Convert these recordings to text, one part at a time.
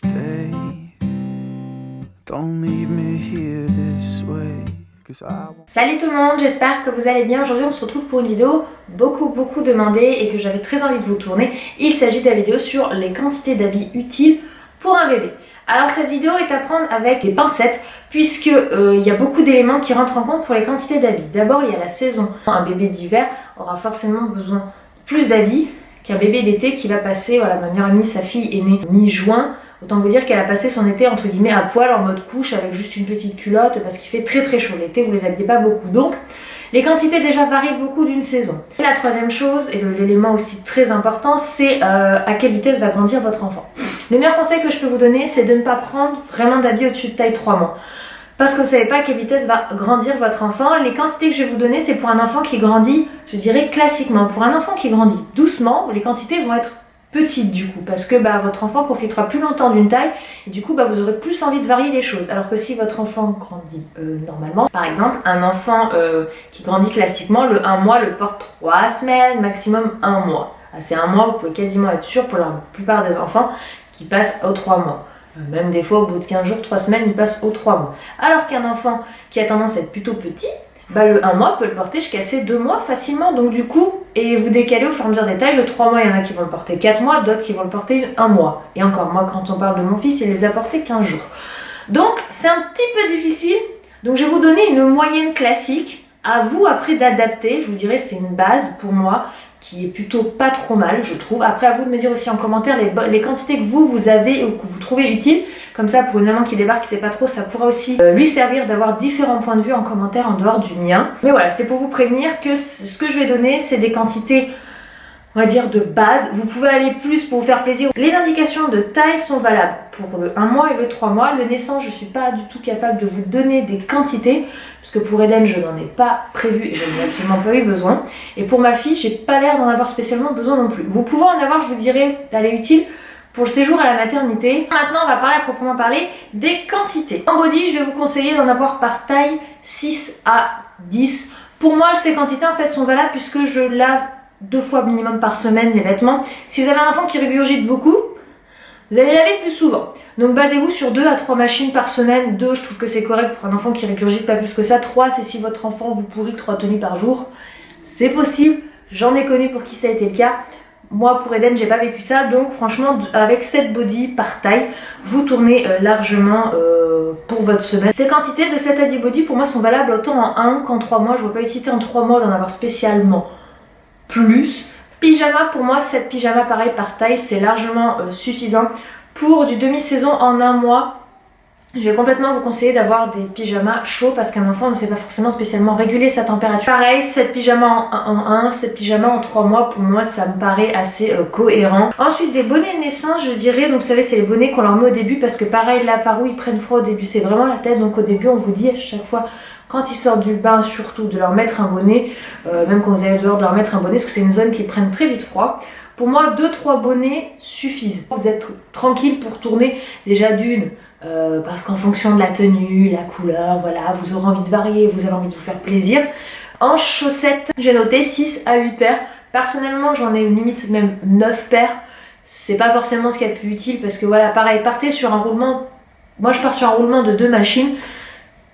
stay. Don't leave me here this way. Salut tout le monde, j'espère que vous allez bien. Aujourd'hui on se retrouve pour une vidéo beaucoup demandée et que j'avais très envie de vous tourner. Il s'agit de la vidéo sur les quantités d'habits utiles pour un bébé. Alors cette vidéo est à prendre avec des pincettes puisque il y a beaucoup d'éléments qui rentrent en compte pour les quantités d'habits. D'abord il y a la saison. Un bébé d'hiver aura forcément besoin de plus d'habits qu'un bébé d'été qui va passer, voilà, ma meilleure amie, sa fille est née mi-juin. Autant vous dire qu'elle a passé son été entre guillemets à poil en mode couche avec juste une petite culotte parce qu'il fait très chaud. L'été vous les habillez pas beaucoup, donc les quantités déjà varient beaucoup d'une saison. Et la troisième chose, et l'élément aussi très important, c'est à quelle vitesse va grandir votre enfant. Le meilleur conseil que je peux vous donner, c'est de ne pas prendre vraiment d'habits au-dessus de taille 3 mois. Parce que vous ne savez pas à quelle vitesse va grandir votre enfant. Les quantités que je vais vous donner, c'est pour un enfant qui grandit, je dirais classiquement. Pour un enfant qui grandit doucement, les quantités vont être petite du coup, parce que votre enfant profitera plus longtemps d'une taille et du coup vous aurez plus envie de varier les choses. Alors que si votre enfant grandit normalement, par exemple un enfant qui grandit classiquement, le 1 mois le porte 3 semaines, maximum 1 mois. C'est 1 mois, vous pouvez quasiment être sûr pour la plupart des enfants qui passent aux 3 mois. Même des fois au bout de 15 jours, 3 semaines, il passe aux 3 mois. Alors qu'un enfant qui a tendance à être plutôt petit, le 1 mois peut le porter jusqu'à ces 2 mois facilement, donc du coup, et vous décalez au fur et à mesure des tailles, le 3 mois, il y en a qui vont le porter 4 mois, d'autres qui vont le porter 1 mois. Et encore, moi, quand on parle de mon fils, il les a portés 15 jours. Donc, c'est un petit peu difficile, donc je vais vous donner une moyenne classique, à vous après d'adapter, je vous dirais c'est une base pour moi, qui est plutôt pas trop mal, je trouve. Après, à vous de me dire aussi en commentaire les quantités que vous avez ou que vous trouvez utiles. Comme ça, pour une maman qui débarque, qui sait pas trop, ça pourra aussi lui servir d'avoir différents points de vue en commentaire en dehors du mien. Mais voilà, c'était pour vous prévenir que ce que je vais donner, c'est des quantités, on va dire, de base. Vous pouvez aller plus pour vous faire plaisir. Les indications de taille sont valables pour le 1 mois et le 3 mois. Le naissant, je suis pas du tout capable de vous donner des quantités, parce que pour Eden, je n'en ai pas prévu et je n'en ai absolument pas eu besoin. Et pour ma fille, j'ai pas l'air d'en avoir spécialement besoin non plus. Vous pouvez en avoir, je vous dirais, elle est utile pour le séjour à la maternité. Maintenant, on va parler à proprement parler des quantités. En body, je vais vous conseiller d'en avoir par taille 6 à 10. Pour moi, ces quantités en fait sont valables puisque je lave 2 fois minimum par semaine les vêtements. Si vous avez un enfant qui régurgite beaucoup, vous allez laver plus souvent. Donc basez-vous sur 2 à 3 machines par semaine. 2, je trouve que c'est correct pour un enfant qui régurgite pas plus que ça. 3, c'est si votre enfant vous pourrit 3 tenues par jour. C'est possible, j'en ai connu pour qui ça a été le cas. Moi pour Eden, j'ai pas vécu ça. Donc franchement, avec 7 body par taille, vous tournez largement pour votre semaine. Ces quantités de 7 à 10 body pour moi sont valables autant en 1 qu'en 3 mois. Je ne vois pas l'utilité en 3 mois d'en avoir spécialement plus. Pyjama, pour moi 7 pyjamas pareil par taille, c'est largement suffisant. Pour du demi-saison en 1 mois, je vais complètement vous conseiller d'avoir des pyjamas chauds parce qu'un enfant ne sait pas forcément spécialement réguler sa température. Pareil, 7 pyjamas en 1, 7 pyjamas en 3 mois, pour moi ça me paraît assez cohérent. Ensuite des bonnets de naissance, je dirais, donc vous savez c'est les bonnets qu'on leur met au début parce que pareil là par où ils prennent froid au début, c'est vraiment la tête, donc au début on vous dit à chaque fois quand ils sortent du bain surtout de leur mettre un bonnet, même quand vous allez dehors de leur mettre un bonnet parce que c'est une zone qui prenne très vite froid. Pour moi 2-3 bonnets suffisent. Vous êtes tranquille pour tourner déjà d'une. Parce qu'en fonction de la tenue, la couleur, voilà, vous aurez envie de varier, vous avez envie de vous faire plaisir. En chaussettes, j'ai noté 6 à 8 paires. Personnellement, j'en ai une limite même 9 paires. C'est pas forcément ce qu'il y a de plus utile parce que voilà, pareil, partez sur un roulement. Moi, je pars sur un roulement de 2 machines.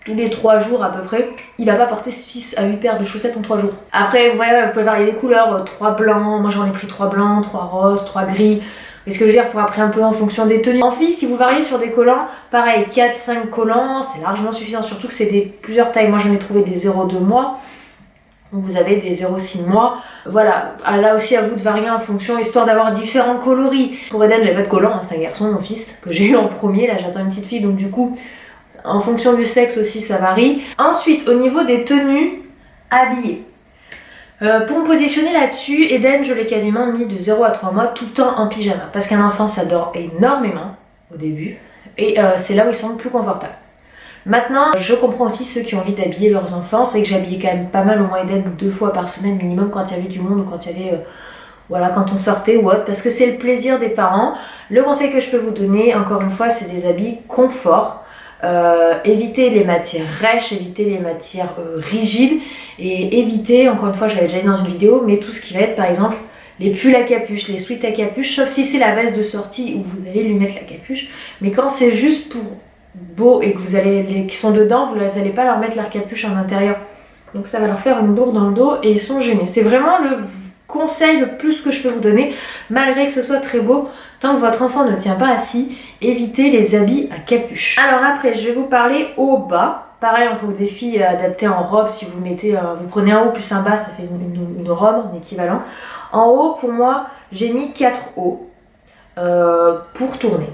Tous les 3 jours à peu près, il va pas porter 6 à 8 paires de chaussettes en 3 jours. Après, vous voyez, vous pouvez varier les couleurs, 3 blancs, moi j'en ai pris 3 blancs, 3 roses, 3 gris. Et ce que je veux dire, pour après un peu en fonction des tenues. En fille, si vous variez sur des collants, pareil, 4-5 collants, c'est largement suffisant. Surtout que c'est plusieurs tailles. Moi j'en ai trouvé des 0,2 mois. Vous avez des 0,6 mois. Voilà, là aussi à vous de varier en fonction, histoire d'avoir différents coloris. Pour Eden, j'avais pas de collant, c'est un garçon, mon fils, que j'ai eu en premier. Là j'attends une petite fille, donc du coup, en fonction du sexe aussi, ça varie. Ensuite, au niveau des tenues habillées. Pour me positionner là-dessus, Eden, je l'ai quasiment mis de 0 à 3 mois tout le temps en pyjama. Parce qu'un enfant, ça dort énormément au début. Et c'est là où ils sont le plus confortables. Maintenant, je comprends aussi ceux qui ont envie d'habiller leurs enfants. C'est que j'habillais quand même pas mal, au moins Eden 2 fois par semaine minimum quand il y avait du monde ou quand il y avait... voilà, quand on sortait ou autre. Parce que c'est le plaisir des parents. Le conseil que je peux vous donner, encore une fois, c'est des habits confort. Éviter les matières rêches, éviter les matières rigides et éviter, encore une fois je l'avais déjà dit dans une vidéo, mais tout ce qui va être par exemple les pulls à capuche, les sweats à capuche, sauf si c'est la veste de sortie où vous allez lui mettre la capuche. Mais quand c'est juste pour beau et que vous allez, les qui sont dedans, vous n'allez pas leur mettre leur capuche en intérieur. Donc ça va leur faire une bourre dans le dos et ils sont gênés. C'est vraiment le conseil le plus que je peux vous donner, malgré que ce soit très beau, tant que votre enfant ne tient pas assis, évitez les habits à capuche. Alors après, je vais vous parler haut bas. Pareil, il faut des filles adaptées en robe. Si vous mettez, vous prenez un haut plus un bas, ça fait une robe en équivalent. En haut, pour moi, j'ai mis 4 hauts pour tourner.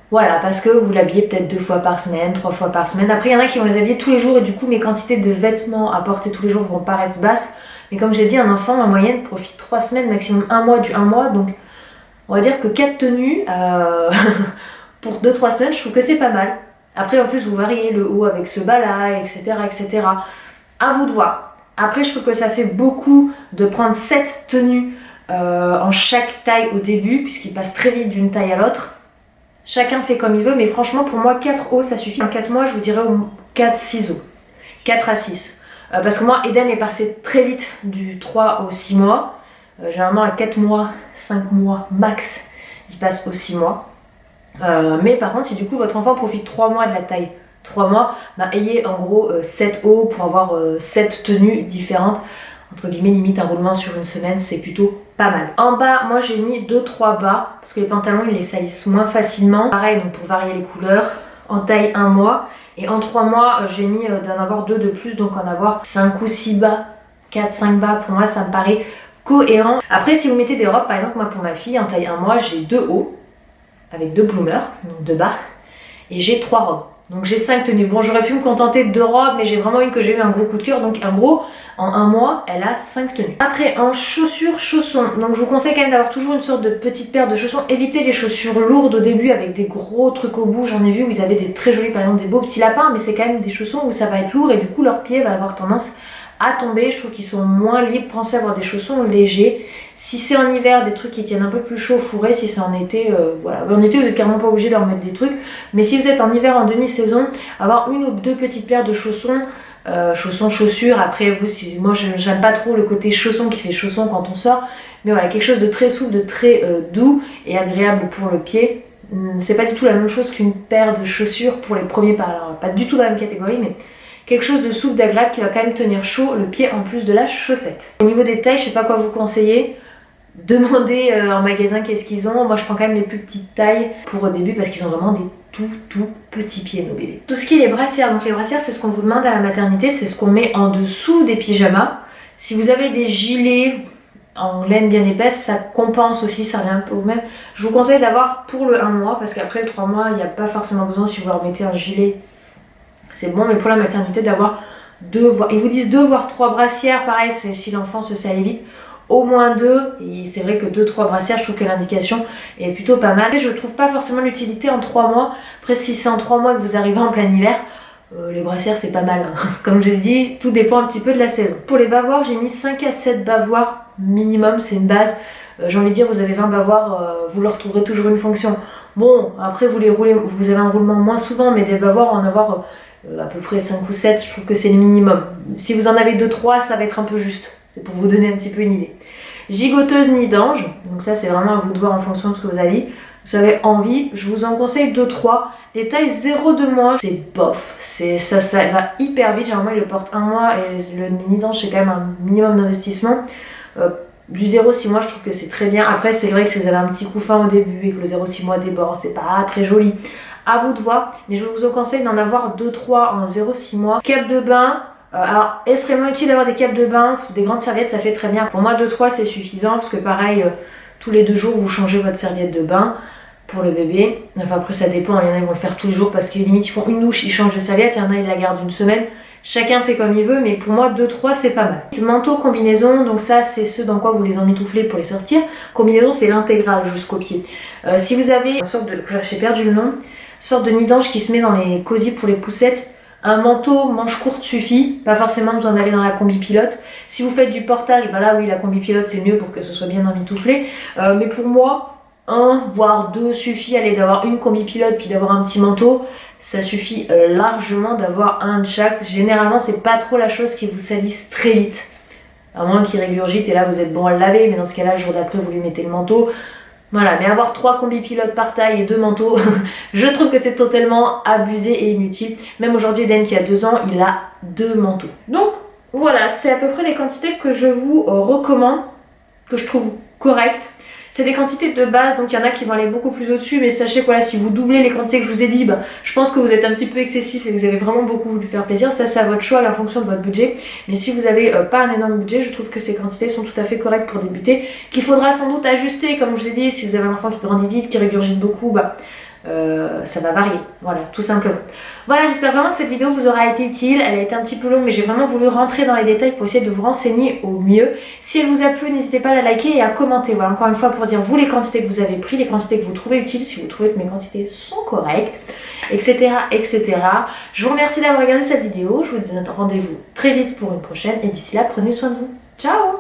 Voilà, parce que vous l'habillez peut-être 2 fois par semaine, 3 fois par semaine. Après, il y en a qui vont les habiller tous les jours et du coup, mes quantités de vêtements à porter tous les jours vont paraître basses. Mais comme j'ai dit, un enfant en moyenne profite 3 semaines, maximum 1 mois du 1 mois. Donc, on va dire que 4 tenues pour 2-3 semaines, je trouve que c'est pas mal. Après, en plus, vous variez le haut avec ce bas-là, etc., etc. À vous de voir. Après, je trouve que ça fait beaucoup de prendre 7 tenues en chaque taille au début, puisqu'il passe très vite d'une taille à l'autre. Chacun fait comme il veut, mais franchement, pour moi, 4 hauts, ça suffit. En 4 mois, je vous dirais 4-6 hauts. 4 à 6. Parce que moi, Eden est passé très vite du 3 au 6 mois. Généralement, à 4 mois, 5 mois max, il passe aux 6 mois. Mais par contre, si du coup votre enfant profite 3 mois de la taille 3 mois, bah, ayez en gros 7 hauts pour avoir 7 tenues différentes. Entre guillemets, limite un roulement sur une semaine, c'est plutôt pas mal. En bas, moi j'ai mis 2-3 bas, parce que les pantalons ils les salissent moins facilement. Pareil, donc pour varier les couleurs, en taille 1 mois. Et en 3 mois, j'ai mis d'en avoir 2 de plus, donc en avoir 5 ou 6 bas, 4-5 bas, pour moi ça me paraît cohérent. Après, si vous mettez des robes, par exemple, moi pour ma fille, en taille 1 mois, j'ai 2 hauts, avec 2 bloomers, donc 2 bas, et j'ai 3 robes. Donc j'ai 5 tenues. Bon, j'aurais pu me contenter de 2 robes, mais j'ai vraiment une que j'ai eu un gros coup de cœur. Donc en gros, en 1 mois, elle a 5 tenues. Après, en chaussures, chaussons. Donc je vous conseille quand même d'avoir toujours une sorte de petite paire de chaussons. Évitez les chaussures lourdes au début avec des gros trucs au bout. J'en ai vu où ils avaient des très jolis, par exemple des beaux petits lapins, mais c'est quand même des chaussons où ça va être lourd et du coup leur pied va avoir tendance à tomber. Je trouve qu'ils sont moins libres. Pensez à avoir des chaussons légers. Si c'est en hiver, des trucs qui tiennent un peu plus chaud, fourrés. Si c'est en été, voilà. En été, vous êtes carrément pas obligé de leur mettre des trucs. Mais si vous êtes en hiver, en demi-saison, avoir une ou 2 petites paires de chaussons, chaussures. Après, vous, moi, j'aime pas trop le côté chausson qui fait chausson quand on sort. Mais voilà, quelque chose de très souple, de très doux et agréable pour le pied. C'est pas du tout la même chose qu'une paire de chaussures pour les premiers pas. Alors, pas du tout dans la même catégorie, mais quelque chose de souple, d'agréable qui va quand même tenir chaud le pied en plus de la chaussette. Au niveau des tailles, je sais pas quoi vous conseiller. Demandez en magasin qu'est-ce qu'ils ont. Moi je prends quand même les plus petites tailles pour au début parce qu'ils ont vraiment des tout petits pieds nos bébés. Tout ce qui est les brassières, donc les brassières c'est ce qu'on vous demande à la maternité, c'est ce qu'on met en dessous des pyjamas. Si vous avez des gilets en laine bien épaisse, ça compense aussi, ça revient un peu au même. Je vous conseille d'avoir pour le 1 mois parce qu'après le 3 mois il n'y a pas forcément besoin, si vous leur mettez un gilet c'est bon, mais pour la maternité d'avoir 2 voire, ils vous disent 2 voire 3 brassières, pareil si l'enfant se sait aller vite. Au moins 2, et c'est vrai que 2-3 brassières, je trouve que l'indication est plutôt pas mal. Je trouve pas forcément l'utilité en 3 mois. Après, si c'est en 3 mois que vous arrivez en plein hiver, les brassières c'est pas mal. Comme je l'ai dit, tout dépend un petit peu de la saison. Pour les bavoirs, j'ai mis 5 à 7 bavoirs minimum, c'est une base. J'ai envie de dire, vous avez 20 bavoirs, vous leur trouverez toujours une fonction. Bon, après vous les roulez, vous avez un roulement moins souvent, mais des bavoirs, en avoir à peu près 5 ou 7, je trouve que c'est le minimum. Si vous en avez 2-3, ça va être un peu juste. C'est pour vous donner un petit peu une idée. Gigoteuse nid d'ange, donc ça c'est vraiment à vous de voir en fonction de ce que vous avez. Vous avez envie, je vous en conseille 2-3. Les tailles 0-2 mois, c'est bof, ça va hyper vite. Généralement ils le portent 1 mois et le nid d'ange c'est quand même un minimum d'investissement. Du 0-6 mois je trouve que c'est très bien. Après c'est vrai que si vous avez un petit couffin au début et que le 0-6 mois déborde, c'est pas très joli. À vous de voir, mais je vous conseille d'en avoir 2-3 en 0-6 mois. Cape de bain. Alors, extrêmement utile d'avoir des capes de bain, des grandes serviettes, ça fait très bien. Pour moi, 2-3 c'est suffisant parce que pareil, tous les 2 jours, vous changez votre serviette de bain pour le bébé. Enfin, après, ça dépend. Il y en a qui vont le faire tous les jours parce que limite, ils font une douche, ils changent de serviette. Il y en a, ils la gardent une semaine. Chacun fait comme il veut, mais pour moi, 2-3 c'est pas mal. Manteau, combinaison, donc ça, c'est ceux dans quoi vous les emmitouflez pour les sortir. Combinaison, c'est l'intégrale jusqu'au pied. Si vous avez une sorte de, j'ai perdu le nom, une sorte de nid d'ange qui se met dans les cosy pour les poussettes. Un manteau manche courte suffit, pas forcément besoin d'aller dans la combi pilote. Si vous faites du portage, bah là oui la combi pilote c'est mieux pour que ce soit bien emmitouflé. Mais pour moi, 1 voire 2 suffit, allez d'avoir une combi pilote puis d'avoir un petit manteau. Ça suffit largement d'avoir un de chaque. Généralement c'est pas trop la chose qui vous salisse très vite. À moins qu'il régurgite et là vous êtes bon à le laver, mais dans ce cas-là, le jour d'après, vous lui mettez le manteau. Voilà, mais avoir 3 combis pilotes par taille et 2 manteaux, je trouve que c'est totalement abusé et inutile. Même aujourd'hui, Eden qui a 2 ans, il a 2 manteaux. Donc voilà, c'est à peu près les quantités que je vous recommande, que je trouve correctes. C'est des quantités de base, donc il y en a qui vont aller beaucoup plus au-dessus, mais sachez que voilà, si vous doublez les quantités que je vous ai dit, je pense que vous êtes un petit peu excessif et que vous avez vraiment beaucoup voulu faire plaisir. Ça, c'est à votre choix et en fonction de votre budget. Mais si vous n'avez pas un énorme budget, je trouve que ces quantités sont tout à fait correctes pour débuter, qu'il faudra sans doute ajuster, comme je vous ai dit, si vous avez un enfant qui grandit vite, qui régurgite beaucoup, ça va varier, voilà, tout simplement. Voilà, j'espère vraiment que cette vidéo vous aura été utile. Elle a été un petit peu longue, mais j'ai vraiment voulu rentrer dans les détails pour essayer de vous renseigner au mieux. Si elle vous a plu, n'hésitez pas à la liker et à commenter. Voilà, encore une fois, pour dire vous les quantités que vous avez pris, les quantités que vous trouvez utiles, si vous trouvez que mes quantités sont correctes, etc., etc. Je vous remercie d'avoir regardé cette vidéo. Je vous donne rendez-vous très vite pour une prochaine. Et d'ici là, prenez soin de vous. Ciao!